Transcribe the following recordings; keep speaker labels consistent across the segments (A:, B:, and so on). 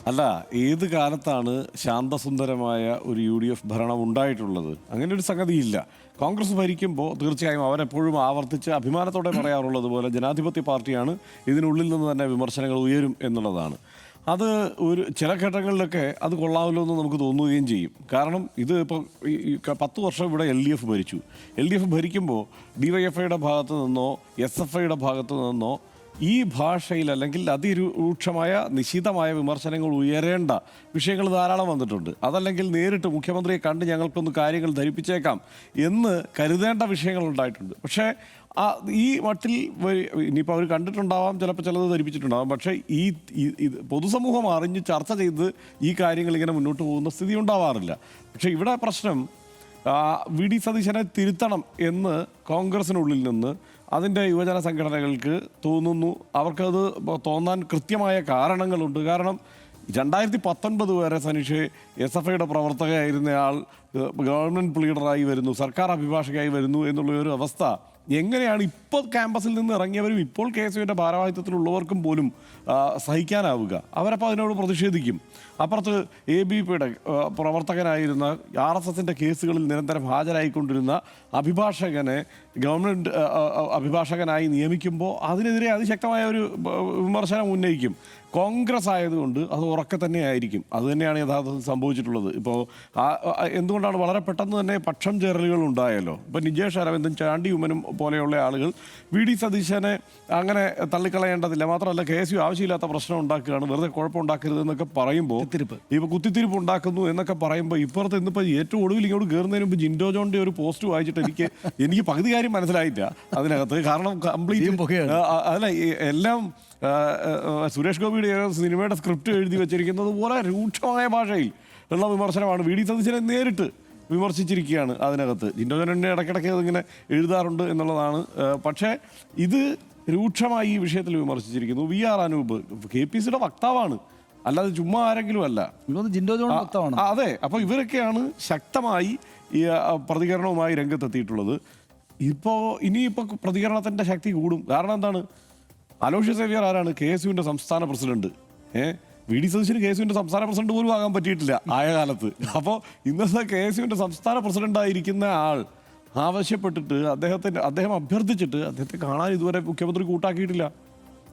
A: അല്ല, ഏത് കാലത്താണ് ശാന്തസുന്ദരമായ ഒരു UDF ഭരണം ഉണ്ടായിട്ടുള്ളത്? അങ്ങനെ ഒരു സംഗതിയില്ല. കോൺഗ്രസ് ഭരിക്കുമ്പോൾ തീർച്ചയായും അവരെപ്പോഴും ആവർത്തിച്ച് അഭിമാനത്തോടെ പറയാറുള്ളത് പോലെ ജനാധിപത്യ പാർട്ടിയാണ്, ഇതിനുള്ളിൽ നിന്ന് തന്നെ വിമർശനങ്ങൾ ഉയരും എന്നുള്ളതാണ്. അത് ഒരു ചില ഘട്ടങ്ങളിലൊക്കെ അത് കൊള്ളാമല്ലോ എന്ന് നമുക്ക് തോന്നുകയും ചെയ്യും. കാരണം ഇത് ഇപ്പോൾ ഈ 10 വർഷം ഇവിടെ LDF ഭരിച്ചു. LDF ഭരിക്കുമ്പോൾ DYFIയുടെ ഭാഗത്തു നിന്നോ SFIയുടെ ഭാഗത്തു നിന്നോ ഈ ഭാഷയിൽ അല്ലെങ്കിൽ അതിരൂക്ഷമായ നിശിതമായ വിമർശനങ്ങൾ ഉയരേണ്ട വിഷയങ്ങൾ ധാരാളം വന്നിട്ടുണ്ട്. അതല്ലെങ്കിൽ നേരിട്ട് മുഖ്യമന്ത്രിയെ കണ്ട് ഞങ്ങൾക്കൊന്ന് കാര്യങ്ങൾ ധരിപ്പിച്ചേക്കാം എന്ന് കരുതേണ്ട വിഷയങ്ങൾ ഉണ്ടായിട്ടുണ്ട്. പക്ഷേ ഈ മട്ടിൽ ഇനിയിപ്പോൾ അവർ കണ്ടിട്ടുണ്ടാവാം, ചിലപ്പോൾ ചിലത് ധരിപ്പിച്ചിട്ടുണ്ടാവാം. പക്ഷേ ഈ പൊതുസമൂഹം അറിഞ്ഞ് ചർച്ച ചെയ്ത് ഈ കാര്യങ്ങൾ ഇങ്ങനെ മുന്നോട്ട് പോകുന്ന സ്ഥിതി ഉണ്ടാവാറില്ല. പക്ഷേ ഇവിടെ പ്രശ്നം VD സതീശനെ തിരുത്തണം എന്ന് കോൺഗ്രസിനുള്ളിൽ നിന്ന് അതിൻ്റെ യുവജന സംഘടനകൾക്ക് തോന്നുന്നു. അവർക്കത് തോന്നാൻ കൃത്യമായ കാരണങ്ങളുണ്ട്. കാരണം 2019 വരെ സനീഷ് SFIയുടെ പ്രവർത്തകയായിരുന്നയാൾ ഗവൺമെൻറ് പ്ലീഡറായി വരുന്നു, സർക്കാർ അഭിഭാഷകയായി വരുന്നു എന്നുള്ളൊരു അവസ്ഥ എങ്ങനെയാണ് ഇപ്പോൾ ക്യാമ്പസിൽ നിന്ന് ഇറങ്ങിയവരും ഇപ്പോൾ KSUവിൻ്റെ ഭാരവാഹിത്വത്തിലുള്ളവർക്കും പോലും സഹിക്കാനാവുക? അവരപ്പോൾ അതിനോട് പ്രതിഷേധിക്കും. അപ്പുറത്ത് ABPയുടെ പ്രവർത്തകനായിരുന്ന RSSൻ്റെ കേസുകളിൽ നിരന്തരം ഹാജരായിക്കൊണ്ടിരുന്ന അഭിഭാഷകനെ ഗവൺമെൻറ് അഭിഭാഷകനായി നിയമിക്കുമ്പോൾ അതിനെതിരെ അതിശക്തമായ ഒരു വിമർശനം ഉന്നയിക്കും. കോൺഗ്രസ് ആയതുകൊണ്ട് അത് ഉറക്കെ തന്നെ ആയിരിക്കും. അതുതന്നെയാണ് യഥാർത്ഥത്തിൽ സംഭവിച്ചിട്ടുള്ളത്. ഇപ്പോൾ എന്തുകൊണ്ടാണ് വളരെ പെട്ടെന്ന് തന്നെ പക്ഷം ചേരലുകൾ ഉണ്ടായല്ലോ. ഇപ്പോൾ നിജേഷ് അരവിന്ദൻ, ചാണ്ടി ഉമ്മനും പോലെയുള്ള ആളുകൾ VD സതീശനെ അങ്ങനെ തള്ളിക്കളയേണ്ടതില്ല, മാത്രമല്ല KSU ആവശ്യമില്ലാത്ത പ്രശ്നം ഉണ്ടാക്കുകയാണ്, വെറുതെ കുഴപ്പമുണ്ടാക്കരുത് എന്നൊക്കെ പറയുമ്പോൾ ഇപ്പോൾ കുത്തിത്തിരിപ്പ് ഉണ്ടാക്കുന്നു എന്നൊക്കെ പറയുമ്പോൾ ഇപ്പുറത്ത് ഇന്നിപ്പോൾ ഏറ്റവും ഒടുവിൽ ഇങ്ങോട്ട് കയറുന്നതിന് മുമ്പ് ജിൻഡോ ജോണിൻ്റെ ഒരു പോസ്റ്റ് വായിച്ചിട്ട് എനിക്ക് പകുതി കാര്യം മനസ്സിലായില്ല അതിനകത്ത്. കാരണം കംപ്ലീറ്റ് അല്ല, എല്ലാം സുരേഷ് ഗോപിയുടെ സിനിമയുടെ സ്ക്രിപ്റ്റ് എഴുതി വെച്ചിരിക്കുന്നത് പോലെ രൂക്ഷമായ ഭാഷയിൽ ഉള്ള വിമർശനമാണ്. VD സതീശനെ നേരിട്ട് വിമർശിച്ചിരിക്കുകയാണ് അതിനകത്ത്. ജിൻഡോ ജോണിനെ ഇടയ്ക്കിടയ്ക്ക് അതിങ്ങനെ എഴുതാറുണ്ട് എന്നുള്ളതാണ്. പക്ഷേ ഇത് രൂക്ഷമായി ഈ വിഷയത്തിൽ വിമർശിച്ചിരിക്കുന്നു. VR അനൂപ് KPCയുടെ വക്താവാണ്, അല്ലാതെ ചുമ്മാ ആരെങ്കിലും അല്ല.
B: ജിൻഡോ ജോൺ വക്താവാണ്.
A: അതെ. അപ്പോൾ ഇവരൊക്കെയാണ് ശക്തമായി ഈ പ്രതികരണവുമായി രംഗത്തെത്തിയിട്ടുള്ളത്. ഇനിയിപ്പോൾ പ്രതികരണത്തിൻ്റെ ശക്തി കൂടും. കാരണം എന്താണ്? അലോഷ്യസ് സേവ്യർ ആരാണ്? KSUവിൻ്റെ സംസ്ഥാന പ്രസിഡന്റ്. VD സതീശന് KSUവിൻ്റെ സംസ്ഥാന പ്രസിഡന്റ് പോലും ആകാൻ പറ്റിയിട്ടില്ല ആയ കാലത്ത്. അപ്പോൾ ഇന്നത്തെ KSUവിൻ്റെ സംസ്ഥാന പ്രസിഡന്റായിരിക്കുന്ന ആൾ ആവശ്യപ്പെട്ടിട്ട് അദ്ദേഹം അഭ്യർത്ഥിച്ചിട്ട് അദ്ദേഹത്തെ കാണാൻ ഇതുവരെ മുഖ്യമന്ത്രി കൂട്ടാക്കിയിട്ടില്ല.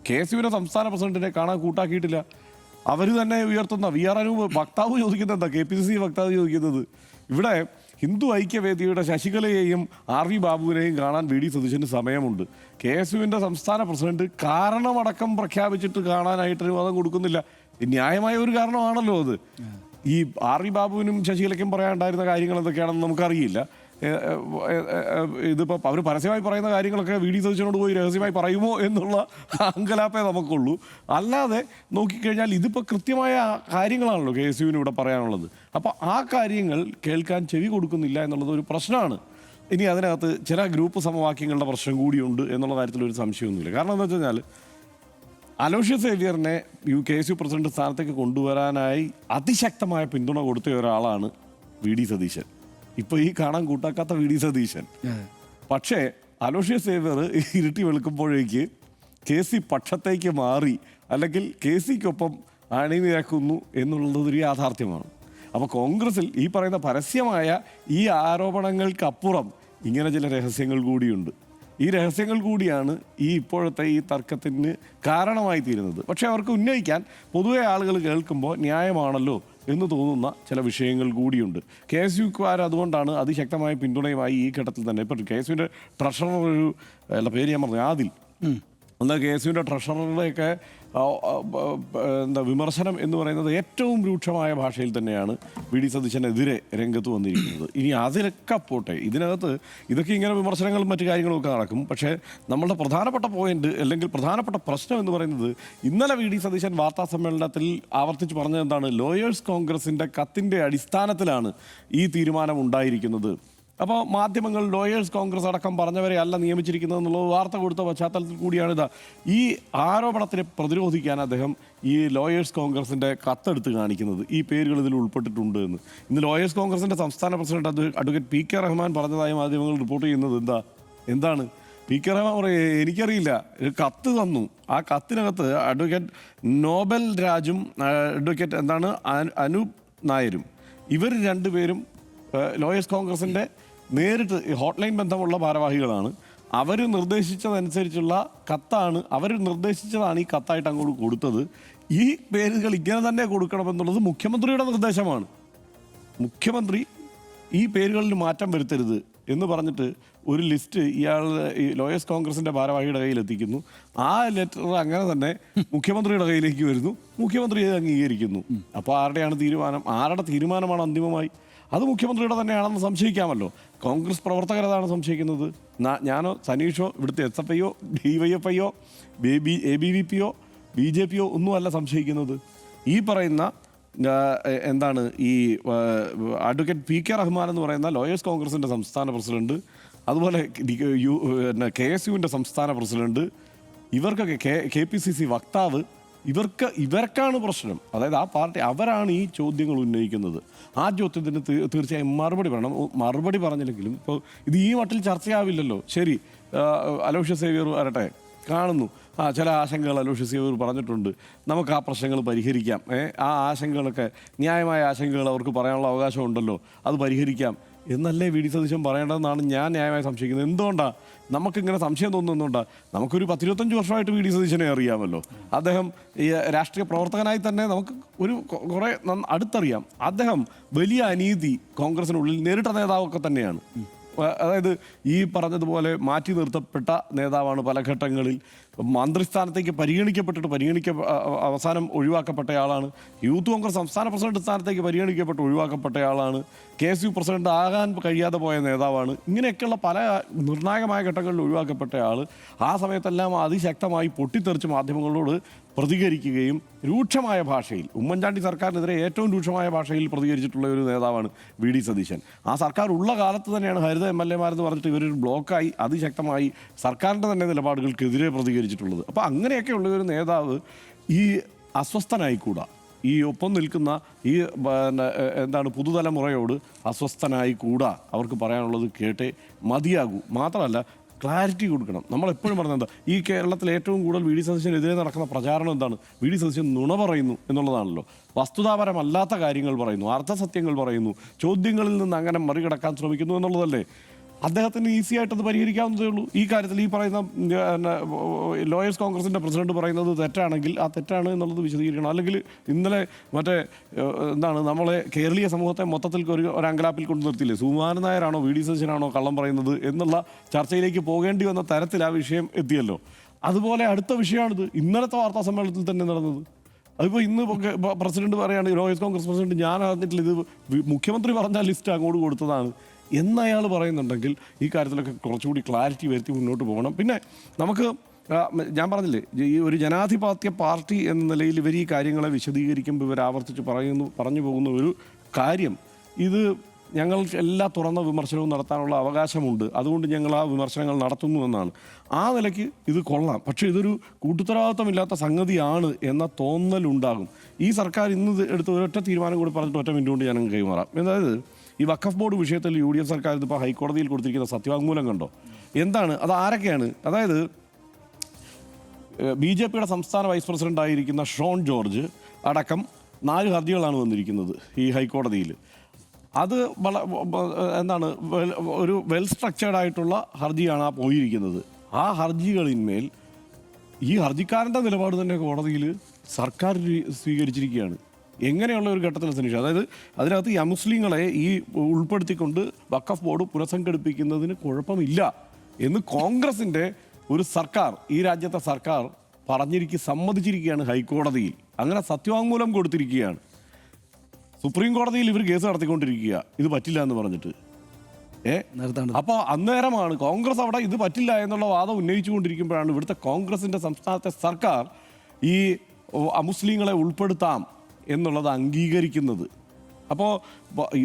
A: KSUവിൻ്റെ സംസ്ഥാന പ്രസിഡന്റിനെ കാണാൻ കൂട്ടാക്കിയിട്ടില്ല. അവർ തന്നെ ഉയർത്തുന്ന VR അനൂപ് വക്താവ് ചോദിക്കുന്നത് എന്താ? KPCC വക്താവ് ചോദിക്കുന്നത് ഇവിടെ ഹിന്ദു ഐക്യവേദിയുടെ ശശികലയെയും RV ബാബുവിനെയും കാണാൻ VD സതീശന് സമയമുണ്ട്. KSUവിൻ്റെ സംസ്ഥാന പ്രസിഡന്റ് കാരണമടക്കം പ്രഖ്യാപിച്ചിട്ട് കാണാനായിട്ട് അനുവാദം കൊടുക്കുന്നില്ല. ന്യായമായ ഒരു കാരണമാണല്ലോ അത്. ഈ RV ബാബുവിനും ശശികലയ്ക്കും പറയാനുണ്ടായിരുന്ന കാര്യങ്ങൾ എന്തൊക്കെയാണെന്ന് നമുക്കറിയില്ല. ഇതിപ്പോൾ അവർ പരസ്യമായി പറയുന്ന കാര്യങ്ങളൊക്കെ VD സതീശനോട് പോയി രഹസ്യമായി പറയുമോ എന്നുള്ള അങ്കലാപ്പേ നമുക്കുള്ളൂ. അല്ലാതെ നോക്കിക്കഴിഞ്ഞാൽ ഇതിപ്പോൾ കൃത്യമായ കാര്യങ്ങളാണല്ലോ KSUവിന് ഇവിടെ പറയാനുള്ളത്. അപ്പോൾ ആ കാര്യങ്ങൾ കേൾക്കാൻ ചെവി കൊടുക്കുന്നില്ല എന്നുള്ളത് ഒരു പ്രശ്നമാണ്. ഇനി അതിനകത്ത് ചില ഗ്രൂപ്പ് സമവാക്യങ്ങളുടെ പ്രശ്നം കൂടിയുണ്ട് എന്നുള്ള കാര്യത്തിൽ ഒരു സംശയമൊന്നുമില്ല. കാരണം എന്താ വെച്ച് കഴിഞ്ഞാൽ അലോഷ്യസ് സേവ്യറിനെ KSU പ്രസിഡന്റ് സ്ഥാനത്തേക്ക് കൊണ്ടുവരാനായി അതിശക്തമായ പിന്തുണ കൊടുത്ത ഒരാളാണ് VD സതീശൻ. ഇപ്പോൾ ഈ കാണാൻ കൂട്ടാക്കാത്ത VD സതീശൻ. പക്ഷേ അലോഷ്യസ് സേവ്യർ ഇരുട്ടി വെളുക്കുമ്പോഴേക്ക് KC പക്ഷത്തേക്ക് മാറി, അല്ലെങ്കിൽ KCക്കൊപ്പം അണിനിരക്കുന്നു എന്നുള്ളതൊരു യാഥാർത്ഥ്യമാണ്. അപ്പോൾ കോൺഗ്രസിൽ ഈ പറയുന്ന പരസ്യമായ ഈ ആരോപണങ്ങൾക്കപ്പുറം ഇങ്ങനെ ചില രഹസ്യങ്ങൾ കൂടിയുണ്ട്. ഈ രഹസ്യങ്ങൾ കൂടിയാണ് ഈ ഇപ്പോഴത്തെ ഈ തർക്കത്തിന് കാരണമായി തീരുന്നത്. പക്ഷേ അവർക്ക് ഉന്നയിക്കാൻ പൊതുവെ ആളുകൾ കേൾക്കുമ്പോൾ ന്യായമാണല്ലോ എന്ന് തോന്നുന്ന ചില വിഷയങ്ങൾ കൂടിയുണ്ട്. KSUക്കാർ അതുകൊണ്ടാണ് അതിശക്തമായ പിന്തുണയുമായി ഈ ഘട്ടത്തിൽ തന്നെ. ഇപ്പോൾ KSUവിൻ്റെ ട്രഷറർ പേര് ഞാൻ പറഞ്ഞു, ആദിൽ, എന്നാൽ KSUവിൻ്റെ ട്രഷററുടെയൊക്കെ വിമർശനം എന്ന് പറയുന്നത് ഏറ്റവും രൂക്ഷമായ ഭാഷയിൽ തന്നെയാണ് VD സതീശനെതിരെ രംഗത്ത് വന്നിരിക്കുന്നത്. ഇനി അതിലൊക്കെ പോട്ടെ, ഇതിനകത്ത് ഇതൊക്കെ ഇങ്ങനെ വിമർശനങ്ങളും മറ്റു കാര്യങ്ങളും ഒക്കെ നടക്കും. പക്ഷേ നമ്മളുടെ പ്രധാനപ്പെട്ട പോയിന്റ് അല്ലെങ്കിൽ പ്രധാനപ്പെട്ട പ്രശ്നം എന്ന് പറയുന്നത് ഇന്നലെ VD സതീശൻ വാർത്താ സമ്മേളനത്തിൽ ആവർത്തിച്ച് പറഞ്ഞത് എന്താണ്? ലോയേഴ്സ് കോൺഗ്രസിൻ്റെ കത്തിൻ്റെ അടിസ്ഥാനത്തിലാണ് ഈ തീരുമാനം ഉണ്ടായിരിക്കുന്നത്. അപ്പോൾ മാധ്യമങ്ങൾ ലോയേഴ്സ് കോൺഗ്രസ് അടക്കം പറഞ്ഞവരെ അല്ല നിയമിച്ചിരിക്കുന്നത് എന്നുള്ളത് വാർത്ത കൊടുത്ത പശ്ചാത്തലത്തിൽ കൂടിയാണിത്. ഈ ആരോപണത്തിനെ പ്രതിരോധിക്കാൻ അദ്ദേഹം ഈ ലോയേഴ്സ് കോൺഗ്രസിൻ്റെ കത്തെടുത്ത് കാണിക്കുന്നത് ഈ പേരുകൾ ഇതിൽ ഉൾപ്പെട്ടിട്ടുണ്ട് എന്ന്. ഇന്ന് ലോയേഴ്സ് കോൺഗ്രസിൻ്റെ സംസ്ഥാന പ്രസിഡന്റ് അഡ്വക്കേറ്റ് PK റഹ്മാൻ പറഞ്ഞതായി മാധ്യമങ്ങൾ റിപ്പോർട്ട് ചെയ്യുന്നത് എന്താണ്? പി കെ റഹ്മാൻ പറയും എനിക്കറിയില്ല, ഒരു കത്ത് തന്നു. ആ കത്തിനകത്ത് അഡ്വക്കേറ്റ് നോബൽ രാജും അഡ്വക്കേറ്റ് അനൂപ് നായരും ഇവർ രണ്ടുപേരും ലോയേഴ്സ് കോൺഗ്രസിൻ്റെ നേരിട്ട് ഹോട്ട്ലൈൻ ബന്ധമുള്ള ഭാരവാഹികളാണ്. അവർ നിർദ്ദേശിച്ചതനുസരിച്ചുള്ള കത്താണ്, അവർ നിർദ്ദേശിച്ചതാണ് ഈ കത്തായിട്ട് അങ്ങോട്ട് കൊടുത്തത്. ഈ പേരുകൾ ഇങ്ങനെ തന്നെ കൊടുക്കണമെന്നുള്ളത് മുഖ്യമന്ത്രിയുടെ നിർദ്ദേശമാണ്. മുഖ്യമന്ത്രി ഈ പേരുകളിൽ മാറ്റം വരുത്തരുത് എന്ന് പറഞ്ഞിട്ട് ഒരു ലിസ്റ്റ് ഇയാൾ ഈ ലോയേഴ്സ് കോൺഗ്രസിൻ്റെ ഭാരവാഹിയുടെ കയ്യിൽ എത്തിക്കുന്നു. ആ ലെറ്റർ അങ്ങനെ തന്നെ മുഖ്യമന്ത്രിയുടെ കയ്യിലേക്ക് വരുന്നു, മുഖ്യമന്ത്രി ഇത് അംഗീകരിക്കുന്നു. അപ്പോൾ ആരുടെയാണ് തീരുമാനം? ആരുടെ തീരുമാനമാണ് അന്തിമമായി? അത് മുഖ്യമന്ത്രിയുടെ തന്നെയാണെന്ന് സംശയിക്കാമല്ലോ. കോൺഗ്രസ് പ്രവർത്തകരതാണ് സംശയിക്കുന്നത്. ഞാനോ സനീഷോ ഇവിടുത്തെ SFIയോ DYFIയോ ABVPയോ BJPയോ ഒന്നുമല്ല സംശയിക്കുന്നത്. ഈ പറയുന്ന ഈ അഡ്വക്കേറ്റ് പി കെ റഹ്മാൻ എന്ന് പറയുന്ന ലോയേഴ്സ് കോൺഗ്രസിൻ്റെ സംസ്ഥാന പ്രസിഡന്റ്, അതുപോലെ KSUവിൻ്റെ സംസ്ഥാന പ്രസിഡന്റ്, ഇവർക്കൊക്കെ KPCC വക്താവ്, ഇവർക്കാണ് പ്രശ്നം. അതായത് ആ പാർട്ടി അവരാണ് ഈ ചോദ്യങ്ങൾ ഉന്നയിക്കുന്നത്. ആ ചോദ്യത്തിന് തീർച്ചയായും മറുപടി പറയണം. മറുപടി പറഞ്ഞില്ലെങ്കിലും ഇപ്പോൾ ഇത് ഈ മട്ടിൽ ചർച്ചയാവില്ലല്ലോ. ശരി, അലോഷ്യസ് സേവ്യർ വരട്ടെ, കാണുന്നു ചില ആശങ്കകൾ അലോഷ്യസ് സേവ്യർ പറഞ്ഞിട്ടുണ്ട്, നമുക്ക് ആ പ്രശ്നങ്ങൾ പരിഹരിക്കാം, ആ ആശങ്കകളൊക്കെ ന്യായമായ ആശങ്കകൾ അവർക്ക് പറയാനുള്ള അവകാശമുണ്ടല്ലോ, അത് പരിഹരിക്കാം എന്നല്ലേ വി ഡി സതീശൻ പറയേണ്ടതെന്നാണ് ഞാൻ ന്യായമായി സംശയിക്കുന്നത്. എന്തുകൊണ്ടാണ് നമുക്കിങ്ങനെ സംശയം തോന്നുന്നുകൊണ്ടാണ്? നമുക്കൊരു 10-25 വർഷമായിട്ട് വി ഡി സതീശനെ അറിയാമല്ലോ. അദ്ദേഹം ഈ രാഷ്ട്രീയ പ്രവർത്തകനായി തന്നെ നമുക്ക് കുറേ അടുത്തറിയാം. അദ്ദേഹം വലിയ അനീതി കോൺഗ്രസിനുള്ളിൽ നേരിട്ട നേതാവൊക്കെ തന്നെയാണ്. അതായത് ഈ പറഞ്ഞതുപോലെ മാറ്റി നിർത്തപ്പെട്ട നേതാവാണ്. പല ഘട്ടങ്ങളിൽ മന്ത്രിസ്ഥാനത്തേക്ക് പരിഗണിക്കപ്പെട്ടിട്ട് അവസാനം ഒഴിവാക്കപ്പെട്ടയാളാണ്. യൂത്ത് കോൺഗ്രസ് സംസ്ഥാന പ്രസിഡന്റ് സ്ഥാനത്തേക്ക് പരിഗണിക്കപ്പെട്ട് ഒഴിവാക്കപ്പെട്ടയാളാണ്. KSU പ്രസിഡന്റ് ആകാൻ കഴിയാതെ പോയ നേതാവാണ്. ഇങ്ങനെയൊക്കെയുള്ള പല നിർണായകമായ ഘട്ടങ്ങളിൽ ഒഴിവാക്കപ്പെട്ടയാൾ ആ സമയത്തെല്ലാം അതിശക്തമായി പൊട്ടിത്തെറിച്ച് മാധ്യമങ്ങളോട് പ്രതികരിക്കുകയും രൂക്ഷമായ ഭാഷയിൽ, ഉമ്മൻചാണ്ടി സർക്കാരിനെതിരെ ഏറ്റവും രൂക്ഷമായ ഭാഷയിൽ പ്രതികരിച്ചിട്ടുള്ള ഒരു നേതാവാണ് വി ഡി സതീശൻ. ആ സർക്കാർ ഉള്ള കാലത്ത് തന്നെയാണ് ഹരിത MLA മാരെന്ന് പറഞ്ഞിട്ട് ഇവരൊരു ബ്ലോക്കായി അതിശക്തമായി സർക്കാരിൻ്റെ തന്നെ നിലപാടുകൾക്കെതിരെ പ്രതികരിച്ചിട്ടുള്ളത്. അപ്പോൾ അങ്ങനെയൊക്കെയുള്ള ഒരു നേതാവ് ഈ അസ്വസ്ഥനായിക്കൂടാ. ഈ ഒപ്പം നിൽക്കുന്ന ഈ പുതുതലമുറയോട് അസ്വസ്ഥനായിക്കൂടാ. അവർക്ക് പറയാനുള്ളത് കേട്ടേ മതിയാകൂ. മാത്രമല്ല ക്ലാരിറ്റി കൊടുക്കണം. നമ്മളെപ്പോഴും പറഞ്ഞത് ഈ കേരളത്തിൽ ഏറ്റവും കൂടുതൽ വി ഡി സതീശനെതിരെ നടക്കുന്ന പ്രചാരണം എന്താണ്? വി ഡി സതീശൻ നുണ പറയുന്നു എന്നുള്ളതാണല്ലോ. വസ്തുതാപരമല്ലാത്ത കാര്യങ്ങൾ പറയുന്നു, അർത്ഥസത്യങ്ങൾ പറയുന്നു, ചോദ്യങ്ങളിൽ നിന്ന് അങ്ങനെ മറികടക്കാൻ ശ്രമിക്കുന്നു എന്നുള്ളതല്ലേ. അദ്ദേഹത്തിന് ഈസി ആയിട്ടത് പരിഹരിക്കാവുന്നതേ ഉള്ളൂ. ഈ കാര്യത്തിൽ ഈ പറയുന്ന ലോയേഴ്സ് കോൺഗ്രസിൻ്റെ പ്രസിഡന്റ് പറയുന്നത് തെറ്റാണെങ്കിൽ ആ തെറ്റാണ് എന്നുള്ളത് വിശദീകരിക്കണം. അല്ലെങ്കിൽ ഇന്നലെ നമ്മളെ കേരളീയ സമൂഹത്തെ മൊത്തത്തിൽ ഒരു അങ്കലാപ്പിൽ കൊണ്ടു നിർത്തിയില്ലേ, സുകുമാരൻ നായരാണോ വി ഡി സതീശനാണോ കള്ളം പറയുന്നത് എന്നുള്ള ചർച്ചയിലേക്ക് പോകേണ്ടി വന്ന തരത്തിൽ ആ വിഷയം എത്തിയല്ലോ. അതുപോലെ അടുത്ത വിഷയമാണിത്. ഇന്നലത്തെ വാർത്താ സമ്മേളനത്തിൽ തന്നെ നടന്നത്. അതിപ്പോൾ ഇന്ന് പ്രസിഡന്റ് പറയുകയാണ്, ലോയേഴ്സ് കോൺഗ്രസ് പ്രസിഡന്റ്, ഞാൻ അറിഞ്ഞിട്ടില്ല, ഇത് മുഖ്യമന്ത്രി പറഞ്ഞ ലിസ്റ്റ് അങ്ങോട്ട് കൊടുത്തതാണ് എന്നയാൾ പറയുന്നുണ്ടെങ്കിൽ ഈ കാര്യത്തിലൊക്കെ കുറച്ചുകൂടി ക്ലാരിറ്റി വരുത്തി മുന്നോട്ട് പോകണം. പിന്നെ നമുക്ക് ഞാൻ പറഞ്ഞില്ലേ, ഈ ഒരു ജനാധിപത്യ പാർട്ടി എന്ന നിലയിൽ ഇവർ ഈ കാര്യങ്ങളെ വിശദീകരിക്കുമ്പോൾ ഇവർ ആവർത്തിച്ച് പറഞ്ഞു പോകുന്ന ഒരു കാര്യം, ഇത് ഞങ്ങൾ എല്ലാ തുറന്ന വിമർശനവും നടത്താനുള്ള അവകാശമുണ്ട്, അതുകൊണ്ട് ഞങ്ങൾ ആ വിമർശനങ്ങൾ നടത്തുന്നു എന്നാണ്. ആ നിലയ്ക്ക് ഇത് കൊള്ളാം. പക്ഷേ ഇതൊരു കൂട്ടുത്തരവാദിത്തമില്ലാത്ത സംഗതിയാണ് എന്ന തോന്നലുണ്ടാകും. ഈ സർക്കാർ ഇന്ന് എടുത്ത ഒരൊറ്റ തീരുമാനം കൂടി പറഞ്ഞിട്ട് 1 മിനിറ്റ് കൊണ്ട് ഞാനങ്ങ് കൈമാറാം. അതായത് ഈ വഖഫ് ബോർഡ് വിഷയത്തിൽ UDF സർക്കാർ ഇതിപ്പോൾ ഹൈക്കോടതിയിൽ കൊടുത്തിരിക്കുന്ന സത്യവാങ്മൂലം കണ്ടോ? എന്താണ് അത്? ആരൊക്കെയാണ്? അതായത് BJPയുടെ സംസ്ഥാന വൈസ് പ്രസിഡന്റ് ആയിരിക്കുന്ന ഷോൺ ജോർജ് അടക്കം 4 ഹർജികളാണ് വന്നിരിക്കുന്നത് ഈ ഹൈക്കോടതിയിൽ. അത് ഒരു വെൽ സ്ട്രക്ചേർഡ് ആയിട്ടുള്ള ഹർജിയാണ് പോയിരിക്കുന്നത്. ആ ഹർജികളിന്മേൽ ഈ ഹർജിക്കാരൻ്റെ നിലപാട് തന്നെ കോടതിയിൽ സർക്കാർ സ്വീകരിച്ചിരിക്കുകയാണ്. എങ്ങനെയുള്ള ഒരു ഘട്ടത്തിൽ സനീഷ? അതായത് അതിനകത്ത് ഈ അമുസ്ലിങ്ങളെ ഉൾപ്പെടുത്തിക്കൊണ്ട് വഖഫ് ബോർഡ് പുനഃസംഘടിപ്പിക്കുന്നതിന് കുഴപ്പമില്ല എന്ന് കോൺഗ്രസിൻ്റെ ഒരു സർക്കാർ, ഈ രാജ്യത്തെ സർക്കാർ സമ്മതിച്ചിരിക്കുകയാണ് ഹൈക്കോടതിയിൽ. അങ്ങനെ സത്യവാങ്മൂലം കൊടുത്തിരിക്കുകയാണ്. സുപ്രീം കോടതിയിൽ ഇവർ കേസ് നടത്തിക്കൊണ്ടിരിക്കുക ഇത് പറ്റില്ല എന്ന് പറഞ്ഞിട്ട്. അപ്പോൾ അന്നേരമാണ് കോൺഗ്രസ് അവിടെ ഇത് പറ്റില്ല എന്നുള്ള വാദം ഉന്നയിച്ചുകൊണ്ടിരിക്കുമ്പോഴാണ് ഇവിടുത്തെ കോൺഗ്രസിൻ്റെ സംസ്ഥാനത്തെ സർക്കാർ ഈ അമുസ്ലിങ്ങളെ ഉൾപ്പെടുത്താം എന്നുള്ളത് അംഗീകരിക്കുന്നത്. അപ്പോൾ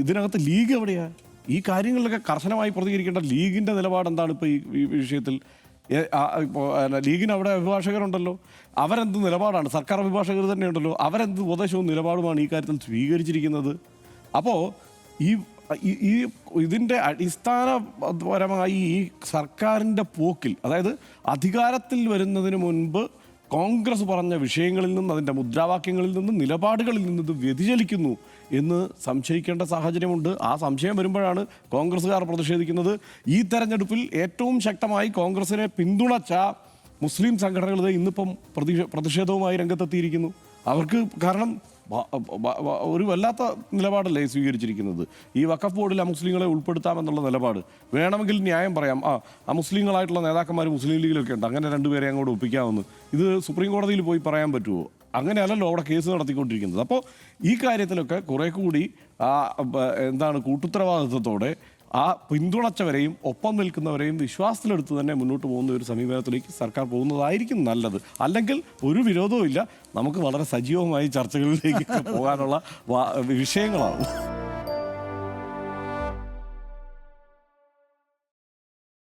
A: ഇതിനകത്ത് ലീഗ് എവിടെയാണ്? ഈ കാര്യങ്ങളിലൊക്കെ കർശനമായി പ്രതികരിക്കേണ്ട ലീഗിൻ്റെ നിലപാട് എന്താണ് ഇപ്പോൾ ഈ വിഷയത്തിൽ? ലീഗിന് അവിടെ അഭിഭാഷകരുണ്ടല്ലോ, അവരെന്ത് നിലപാടാണ്? സർക്കാർ അഭിഭാഷകർ തന്നെയുണ്ടല്ലോ, അവരെന്ത് ഉപദേശവും നിലപാടുമാണ് ഈ കാര്യത്തിൽ സ്വീകരിച്ചിരിക്കുന്നത്? അപ്പോൾ ഈ ഈ ഇതിൻ്റെ അടിസ്ഥാനപരമായി ഈ സർക്കാരിൻ്റെ പോക്കിൽ, അതായത് അധികാരത്തിൽ വരുന്നതിന് മുൻപ് കോൺഗ്രസ് പറഞ്ഞ വിഷയങ്ങളിൽ നിന്നും അതിൻ്റെ മുദ്രാവാക്യങ്ങളിൽ നിന്നും നിലപാടുകളിൽ നിന്നും വ്യതിചലിക്കുന്നു എന്ന് സംശയിക്കേണ്ട സാഹചര്യമുണ്ട്. ആ സംശയം വരുമ്പോഴാണ് കോൺഗ്രസ്സുകാർ പ്രതിഷേധിക്കുന്നത്. ഈ തെരഞ്ഞെടുപ്പിൽ ഏറ്റവും ശക്തമായി കോൺഗ്രസിനെ പിന്തുണച്ച മുസ്ലിം സംഘടനകൾ ഇന്നിപ്പം പ്രതിഷേധവുമായി രംഗത്തെത്തിയിരിക്കുന്നു. അവർക്ക് കാരണം ഒരു വല്ലാത്ത നിലപാടല്ലേ സ്വീകരിച്ചിരിക്കുന്നത്. ഈ വഖഫ് ബോർഡിൽ മുസ്ലിങ്ങളെ ഉൾപ്പെടുത്താമെന്നുള്ള നിലപാട്, വേണമെങ്കിൽ ന്യായം പറയാം, മുസ്ലിങ്ങളായിട്ടുള്ള നേതാക്കന്മാർ മുസ്ലിം ലീഗിലൊക്കെ ഉണ്ട്, അങ്ങനെ രണ്ടുപേരെ അങ്ങോട്ട് ഒപ്പിക്കാമെന്ന്. ഇത് സുപ്രീം കോടതിയിൽ പോയി പറയാൻ പറ്റുമോ? അങ്ങനെയല്ലല്ലോ അവിടെ കേസ് നടത്തിക്കൊണ്ടിരിക്കുന്നത്. അപ്പോൾ ഈ കാര്യത്തിലൊക്കെ കുറെ കൂടി കൂട്ടുത്തരവാദിത്വത്തോടെ ആ പിന്തുണച്ചവരെയും ഒപ്പം നിൽക്കുന്നവരെയും വിശ്വാസത്തിലെടുത്ത് തന്നെ മുന്നോട്ട് പോകുന്ന ഒരു സമീപനത്തിലേക്ക് സർക്കാർ പോകുന്നതായിരിക്കും നല്ലത്. അല്ലെങ്കിൽ ഒരു വിരോധവും ഇല്ല, നമുക്ക് വളരെ സജീവമായി ചർച്ചകളിലേക്ക് പോകാനുള്ള വിഷയങ്ങളാവും.